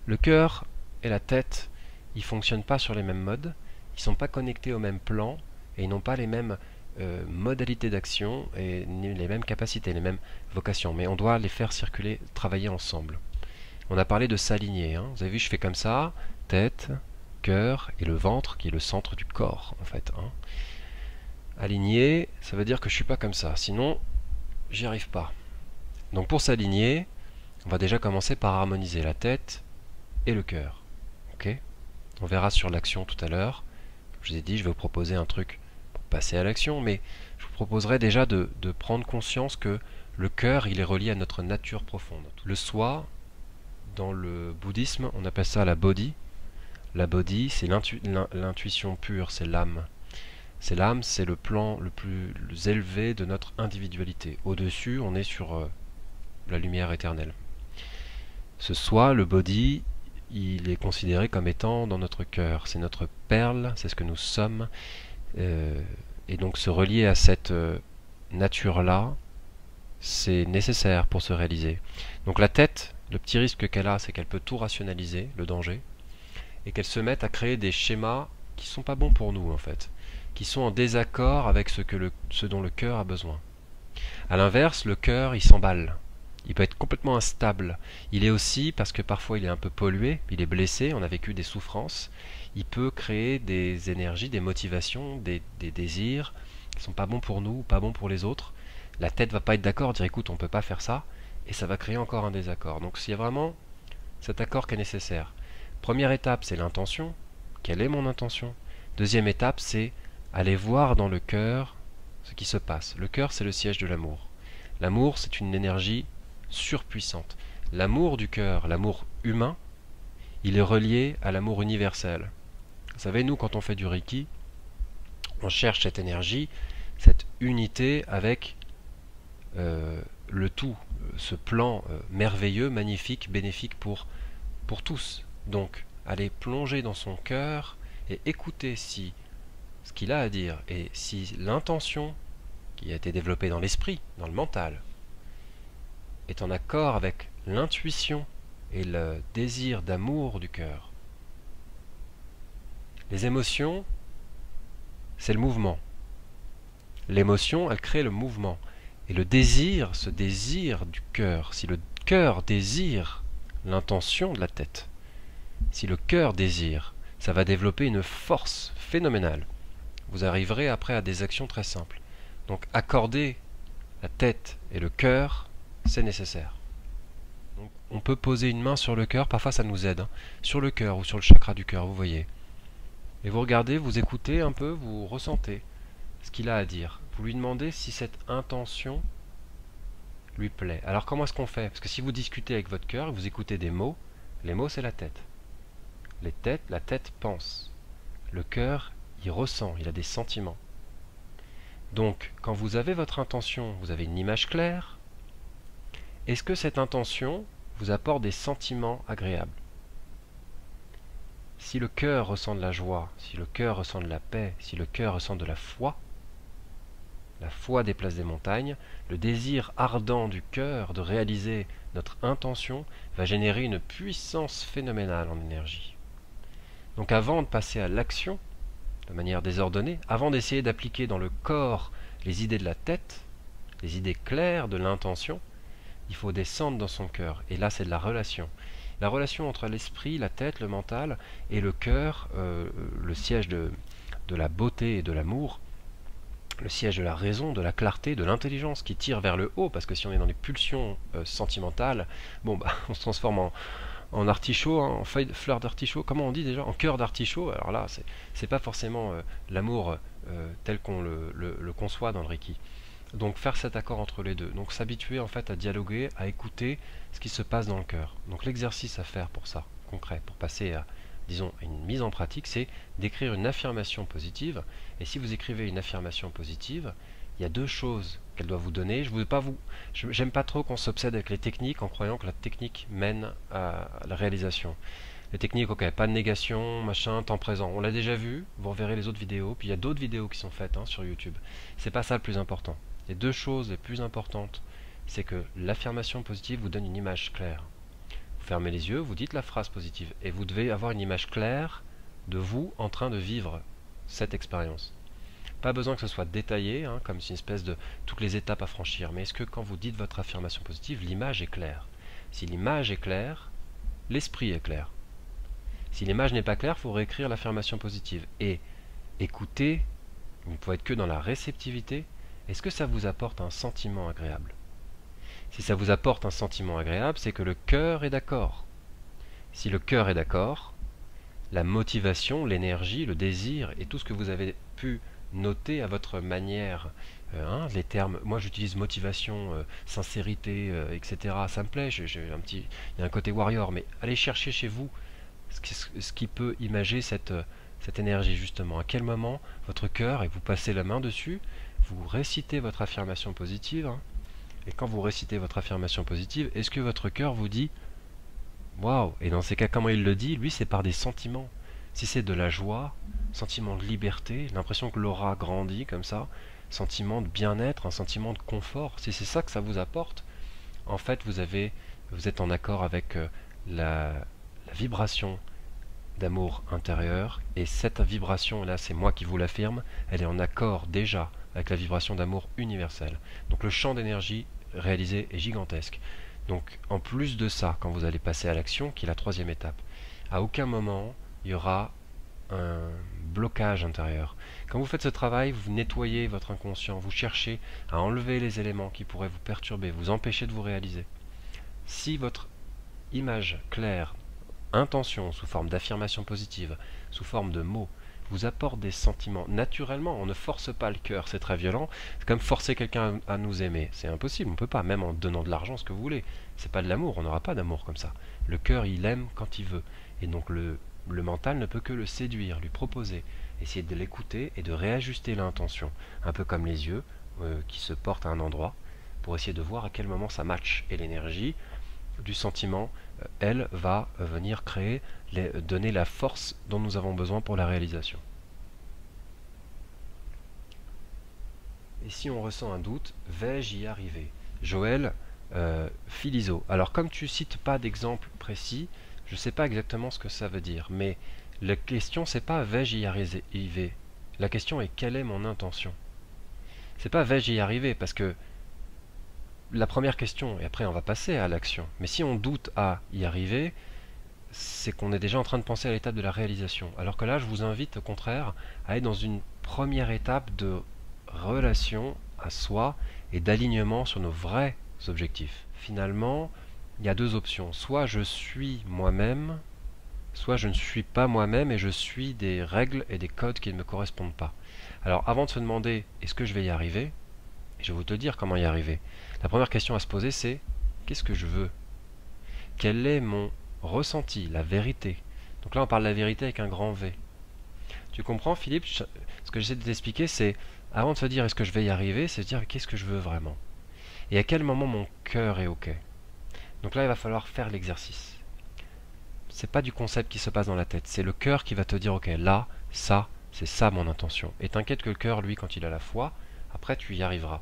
Le cœur et la tête, ils fonctionnent pas sur les mêmes modes, ils sont pas connectés au même plan et ils n'ont pas les mêmes modalités d'action et ni les mêmes capacités, les mêmes vocations. Mais on doit les faire circuler, travailler ensemble. On a parlé de s'aligner. Hein. Vous avez vu, je fais comme ça, tête, cœur et le ventre qui est le centre du corps en fait. Hein. Aligner, ça veut dire que je suis pas comme ça, sinon j'y arrive pas. Donc pour s'aligner, on va déjà commencer par harmoniser la tête et le cœur. Ok? On verra sur l'action tout à l'heure. Comme je vous ai dit, je vais vous proposer un truc pour passer à l'action, mais je vous proposerai déjà de prendre conscience que le cœur, il est relié à notre nature profonde. Le soi, dans le bouddhisme, on appelle ça la bodhi. La bodhi, c'est l'intuition pure, c'est l'âme. C'est l'âme, c'est le plan le plus élevé de notre individualité. Au-dessus, on est sur la lumière éternelle. Ce soi, le bodhi, il est considéré comme étant dans notre cœur. C'est notre perle, c'est ce que nous sommes. Et donc se relier à cette nature-là, c'est nécessaire pour se réaliser. Donc la tête, le petit risque qu'elle a, c'est qu'elle peut tout rationaliser, le danger, et qu'elle se mette à créer des schémas qui sont pas bons pour nous en fait, qui sont en désaccord avec ce dont le cœur a besoin. A l'inverse, le cœur, il s'emballe. Il peut être complètement instable. Il est aussi, parce que parfois il est un peu pollué, il est blessé, on a vécu des souffrances, il peut créer des énergies, des motivations, des désirs qui ne sont pas bons pour nous, pas bons pour les autres. La tête va pas être d'accord, dire écoute, on ne peut pas faire ça, et ça va créer encore un désaccord. Donc il y a vraiment cet accord qui est nécessaire. Première étape, c'est l'intention. Quelle est mon intention? Deuxième étape, c'est aller voir dans le cœur ce qui se passe. Le cœur, c'est le siège de l'amour. L'amour, c'est une énergie surpuissante. L'amour du cœur, l'amour humain, il est relié à l'amour universel. Vous savez, nous, quand on fait du Reiki, on cherche cette énergie, cette unité avec le tout, ce plan merveilleux, magnifique, bénéfique pour tous. Donc, aller plonger dans son cœur et écouter si ce qu'il a à dire et si l'intention qui a été développée dans l'esprit, dans le mental, est en accord avec l'intuition et le désir d'amour du cœur. Les émotions, c'est le mouvement. L'émotion, elle crée le mouvement. Et le désir, ce désir du cœur, si le cœur désire l'intention de la tête, si le cœur désire, ça va développer une force phénoménale. Vous arriverez après à des actions très simples. Donc accorder la tête et le cœur, c'est nécessaire. Donc, on peut poser une main sur le cœur, parfois ça nous aide, hein, sur le cœur ou sur le chakra du cœur, vous voyez. Et vous regardez, vous écoutez un peu, vous ressentez ce qu'il a à dire. Vous lui demandez si cette intention lui plaît. Alors comment est-ce qu'on fait? Parce que si vous discutez avec votre cœur, vous écoutez des mots, les mots c'est la tête. La tête pense. Le cœur, il ressent, il a des sentiments. Donc, quand vous avez votre intention, vous avez une image claire. Est-ce que cette intention vous apporte des sentiments agréables? Si le cœur ressent de la joie, si le cœur ressent de la paix, si le cœur ressent de la foi déplace des montagnes, le désir ardent du cœur de réaliser notre intention va générer une puissance phénoménale en énergie. Donc avant de passer à l'action, de manière désordonnée, avant d'essayer d'appliquer dans le corps les idées de la tête, les idées claires de l'intention, il faut descendre dans son cœur. Et là, c'est de la relation. La relation entre l'esprit, la tête, le mental et le cœur, le siège de la beauté et de l'amour, le siège de la raison, de la clarté, de l'intelligence qui tire vers le haut, parce que si on est dans les pulsions sentimentales, bon, bah, on se transforme en artichaut, hein, en fleur d'artichaut, comment on dit déjà? En cœur d'artichaut. Alors là, c'est pas forcément l'amour tel qu'on le conçoit dans le Reiki. Donc faire cet accord entre les deux. Donc s'habituer en fait à dialoguer, à écouter ce qui se passe dans le cœur. Donc l'exercice à faire pour ça, concret, pour passer à, disons, une mise en pratique, c'est d'écrire une affirmation positive. Et si vous écrivez une affirmation positive, il y a deux choses qu'elle doit vous donner. J'aime pas trop qu'on s'obsède avec les techniques en croyant que la technique mène à la réalisation. Les techniques, ok, pas de négation, machin, temps présent. On l'a déjà vu, vous reverrez les autres vidéos, puis il y a d'autres vidéos qui sont faites hein, sur YouTube. C'est pas ça le plus important. Les deux choses les plus importantes, c'est que l'affirmation positive vous donne une image claire. Vous fermez les yeux, vous dites la phrase positive et vous devez avoir une image claire de vous en train de vivre cette expérience. Pas besoin que ce soit détaillé, hein, comme une espèce de toutes les étapes à franchir, mais est-ce que quand vous dites votre affirmation positive, l'image est claire? Si l'image est claire, l'esprit est clair. Si l'image n'est pas claire, il faut réécrire l'affirmation positive. Et écoutez, vous ne pouvez être que dans la réceptivité. Est-ce que ça vous apporte un sentiment agréable? Si ça vous apporte un sentiment agréable, c'est que le cœur est d'accord. Si le cœur est d'accord, la motivation, l'énergie, le désir et tout ce que vous avez pu noter à votre manière, les termes, moi j'utilise motivation, sincérité, etc. Ça me plaît, il y a un côté warrior, mais allez chercher chez vous ce qui peut imager cette énergie justement. À quel moment votre cœur, et vous passez la main dessus, vous récitez votre affirmation positive, hein, et quand vous récitez votre affirmation positive, est-ce que votre cœur vous dit waouh? Et dans ces cas, comment il le dit? Lui, c'est par des sentiments. Si c'est de la joie, sentiment de liberté, l'impression que l'aura grandit comme ça, sentiment de bien-être, un sentiment de confort, si c'est ça que ça vous apporte, en fait, vous êtes en accord avec la vibration d'amour intérieur, et cette vibration, là, c'est moi qui vous l'affirme, elle est en accord déjà avec la vibration d'amour universel. Donc le champ d'énergie réalisé est gigantesque. Donc en plus de ça, quand vous allez passer à l'action, qui est la troisième étape, à aucun moment il y aura un blocage intérieur. Quand vous faites ce travail, vous nettoyez votre inconscient, vous cherchez à enlever les éléments qui pourraient vous perturber, vous empêcher de vous réaliser. Si votre image claire, intention sous forme d'affirmation positive, sous forme de mots, vous apporte des sentiments naturellement, on ne force pas le cœur, c'est très violent, c'est comme forcer quelqu'un à nous aimer, c'est impossible, on ne peut pas, même en donnant de l'argent, ce que vous voulez, c'est pas de l'amour, on n'aura pas d'amour comme ça. Le cœur, il aime quand il veut, et donc le mental ne peut que le séduire, lui proposer, essayer de l'écouter et de réajuster l'intention, un peu comme les yeux qui se portent à un endroit, pour essayer de voir à quel moment ça match, et l'énergie du sentiment, elle va venir créer, donner la force dont nous avons besoin pour la réalisation. Et si on ressent un doute, vais-je y arriver? Joël, Philiso. Alors comme tu cites pas d'exemple précis, je ne sais pas exactement ce que ça veut dire, mais la question c'est pas vais-je y arriver? La question est quelle est mon intention? C'est pas vais-je y arriver, parce que la première question, et après on va passer à l'action, mais si on doute à y arriver, c'est qu'on est déjà en train de penser à l'étape de la réalisation. Alors que là, je vous invite au contraire à être dans une première étape de relation à soi et d'alignement sur nos vrais objectifs. Finalement, il y a deux options. Soit je suis moi-même, soit je ne suis pas moi-même et je suis des règles et des codes qui ne me correspondent pas. Alors avant de se demander est-ce que je vais y arriver, et je vais vous te dire comment y arriver. La première question à se poser c'est qu'est-ce que je veux? Quel est mon ressenti, la vérité? Donc là on parle de la vérité avec un grand V. Tu comprends Philippe? Ce que j'essaie de t'expliquer c'est avant de se dire est-ce que je vais y arriver, c'est de dire qu'est-ce que je veux vraiment? Et à quel moment mon cœur est ok? Donc là il va falloir faire l'exercice. C'est pas du concept qui se passe dans la tête, c'est le cœur qui va te dire ok là, ça, c'est ça mon intention. Et t'inquiète que le cœur lui quand il a la foi, après tu y arriveras.